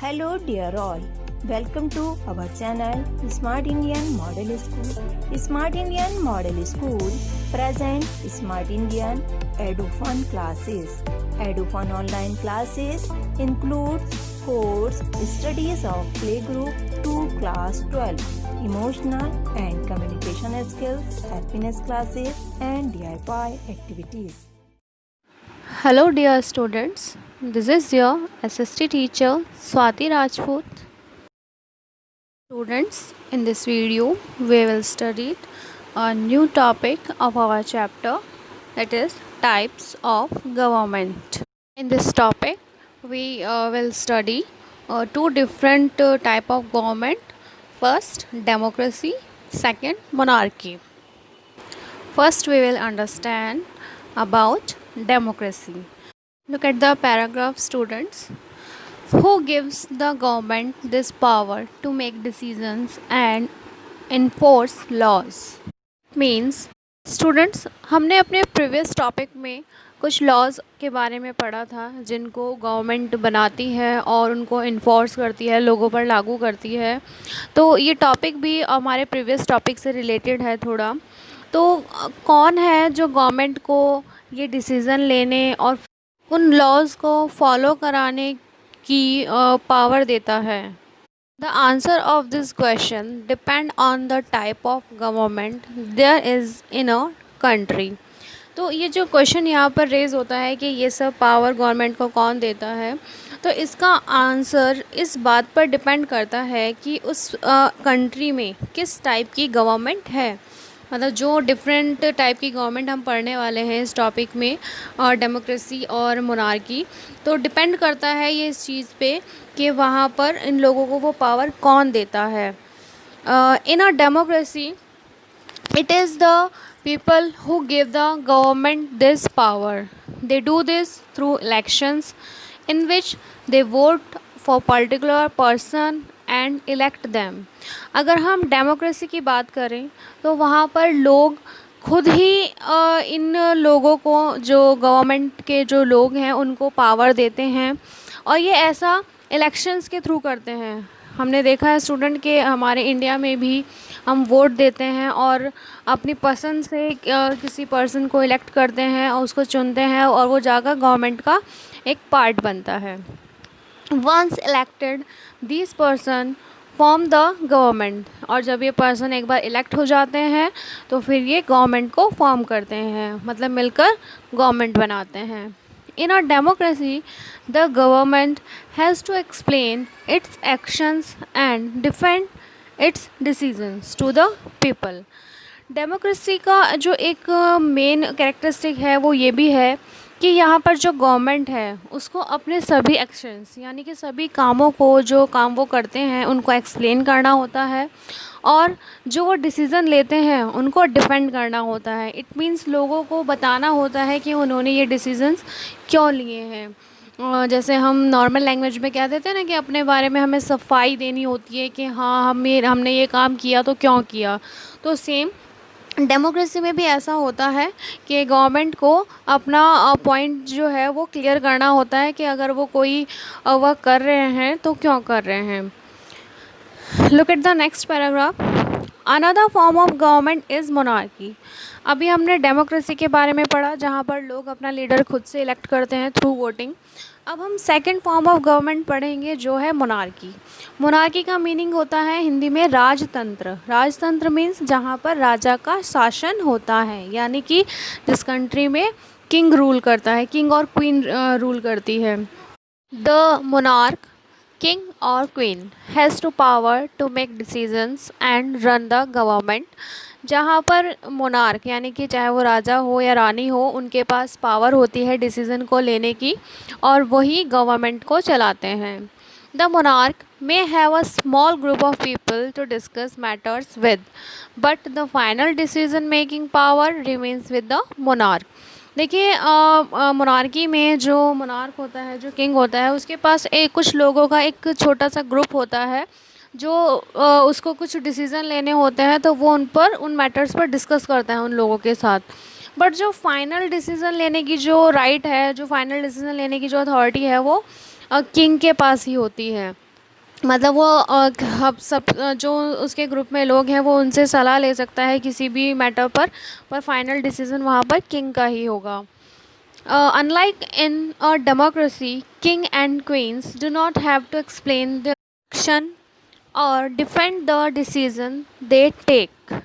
Hello dear all, welcome to our channel Smart Indian Model School. Smart Indian Model School present Smart Indian EduFun classes. EduFun online classes includes course studies of playgroup to class 12, emotional and communication skills, happiness classes and DIY activities. Hello dear students, this is your SST teacher Swati Rajput. Students, in this video we will study a new topic of our chapter, that is types of government. In this topic we will study two different type of government. First, democracy, second, monarchy. First we will understand about democracy. Look at the paragraph, students. Who gives the government this power to make decisions and enforce laws? Means, students, हमने अपने previous topic में कुछ laws के बारे में पढ़ा था जिनको गवर्नमेंट बनाती है और उनको इन्फोर्स करती है, लोगों पर लागू करती है. तो ये टॉपिक भी हमारे प्रीवियस टॉपिक से रिलेटेड है थोड़ा. तो कौन है जो गवर्नमेंट को ये डिसीज़न लेने और उन लॉज़ को फॉलो कराने की पावर देता है? The answer of this question depend on the type of government there is in a country. तो ये जो क्वेश्चन यहाँ पर रेज होता है कि ये सब पावर गवर्नमेंट को कौन देता है, तो इसका आंसर इस बात पर डिपेंड करता है कि उस कंट्री में किस टाइप की गवर्नमेंट है. मतलब जो डिफरेंट टाइप की गवर्नमेंट हम पढ़ने वाले हैं इस टॉपिक में, और डेमोक्रेसी और मोनार्की, तो डिपेंड करता है ये इस चीज़ पे कि वहाँ पर इन लोगों को वो पावर कौन देता है. In a democracy it is the people who give the government this power. They do this through elections in which they vote for particular person and elect them. अगर हम डेमोक्रेसी की बात करें तो वहाँ पर लोग खुद ही इन लोगों को, जो गवर्नमेंट के जो लोग हैं, उनको पावर देते हैं और ये ऐसा इलेक्शंस के थ्रू करते हैं. हमने देखा है स्टूडेंट के हमारे इंडिया में भी हम वोट देते हैं और अपनी पसंद से किसी पर्सन को इलेक्ट करते हैं और उसको चुनते हैं और वो जाकर गवर्नमेंट का एक पार्ट बनता है. Once elected this person form the government, और जब ये पर्सन एक बार इलेक्ट हो जाते हैं तो फिर ये गवर्नमेंट को फॉर्म करते हैं, मतलब मिलकर गवर्नमेंट बनाते हैं. In a democracy, the government has to explain its actions and defend its decisions to the people. Democracy का जो एक मेन कैरेक्टरिस्टिक है वो ये भी है कि यहाँ पर जो गवर्नमेंट है उसको अपने सभी एक्शंस, यानी कि सभी कामों को, जो काम वो करते हैं उनको एक्सप्लेन करना होता है और जो वो डिसीज़न लेते हैं उनको डिफेंड करना होता है. इट मीन्स लोगों को बताना होता है कि उन्होंने ये डिसीजंस क्यों लिए हैं. जैसे हम नॉर्मल लैंग्वेज में कह देते हैं ना कि अपने बारे में हमें सफाई देनी होती है कि हाँ हमने ये काम किया तो क्यों किया. तो सेम डेमोक्रेसी में भी ऐसा होता है कि गवर्नमेंट को अपना पॉइंट जो है वो क्लियर करना होता है कि अगर वो कोई वर्क कर रहे हैं तो क्यों कर रहे हैं. Look at the next paragraph. Another form of government is monarchy. अभी हमने डेमोक्रेसी के बारे में पढ़ा जहाँ पर लोग अपना लीडर खुद से इलेक्ट करते हैं थ्रू वोटिंग. अब हम सेकंड फॉर्म ऑफ गवर्नमेंट पढ़ेंगे जो है मोनार्की. मोनार्की का मीनिंग होता है हिंदी में राजतंत्र. राजतंत्र मीन्स जहाँ पर राजा का शासन होता है, यानी कि जिस कंट्री में किंग रूल करता है, किंग और क्वीन रूल करती है. The monarch, king or queen has to power to make decisions and run the government. जहाँ पर मोनार्क, यानी कि चाहे वो राजा हो या रानी हो, उनके पास पावर होती है डिसीज़न को लेने की और वही गवर्नमेंट को चलाते हैं. The monarch may have a small group of people to discuss matters with, but the final decision making power remains with the monarch. देखिए मोनार्की में जो मोनार्क होता है, जो किंग होता है, उसके पास कुछ लोगों का एक छोटा सा ग्रुप होता है जो उसको कुछ डिसीज़न लेने होते हैं तो वो उन मैटर्स पर डिस्कस करता है उन लोगों के साथ. बट जो फाइनल डिसीज़न लेने की जो राइट है, जो फाइनल डिसीज़न लेने की जो अथॉरिटी है वो किंग के पास ही होती है. मतलब वो हम सब जो उसके ग्रुप में लोग हैं वो उनसे सलाह ले सकता है किसी भी मैटर पर फाइनल डिसीजन वहाँ पर किंग का ही होगा। Unlike in a democracy, king and queens do not have to explain their action or defend the decision they take.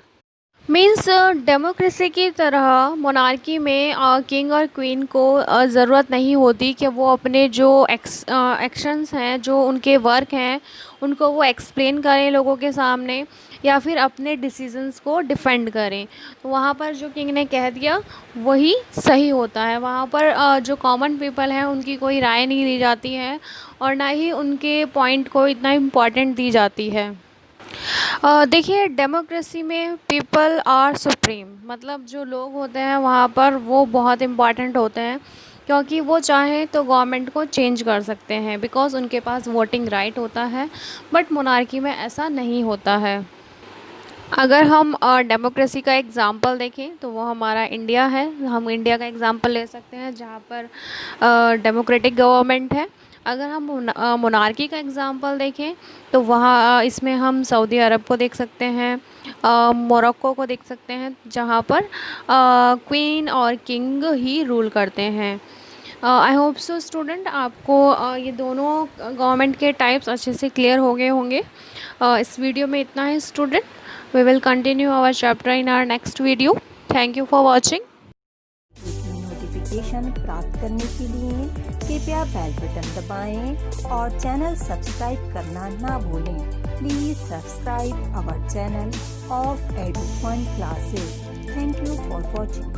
Means democracy की तरह मोनार्की में किंग और क्वीन को ज़रूरत नहीं होती कि वो अपने जो एक्शंस हैं, जो उनके वर्क हैं, उनको वो एक्सप्लेन करें लोगों के सामने या फिर अपने डिसीजंस को डिफेंड करें। तो वहाँ पर जो किंग ने कह दिया वही सही होता है। वहाँ पर जो कॉमन पीपल हैं उनकी कोई राय नहीं ली जाती है और ना ही उनके पॉइंट को इतना इम्पॉर्टेंट दी जाती है। देखिए, डेमोक्रेसी में पीपल आर सुप्रीम, मतलब जो लोग होते हैं वहाँ पर वो बहुत इम्पॉर्टेंट होते हैं, क्योंकि वो चाहें तो गवर्नमेंट को चेंज कर सकते हैं बिकॉज़ उनके पास वोटिंग राइट होता है। बट मोनार्की में ऐसा नहीं होता है। अगर हम डेमोक्रेसी का एग्ज़ाम्पल देखें तो वो हमारा इंडिया है। हम इंडिया का एग्ज़ाम्पल ले सकते हैं जहाँ पर डेमोक्रेटिक गवर्नमेंट है। अगर हम मोनार्की का एग्ज़ाम्पल देखें तो वहाँ इसमें हम सऊदी अरब को देख सकते हैं, मोरक्को को देख सकते हैं, जहाँ पर क्वीन और किंग ही रूल करते हैं। आई होप सो स्टूडेंट, आपको ये दोनों गवर्नमेंट के टाइप्स अच्छे से क्लियर हो गए होंगे। इस वीडियो में इतना है student. We will continue our chapter in our next video. Thank you for watching. Notification प्राप्त करने के लिए कृपया बेल बटन दबाएं और चैनल सब्सक्राइब करना ना भूलें। Please subscribe our channel of Edufun classes. Thank you for watching.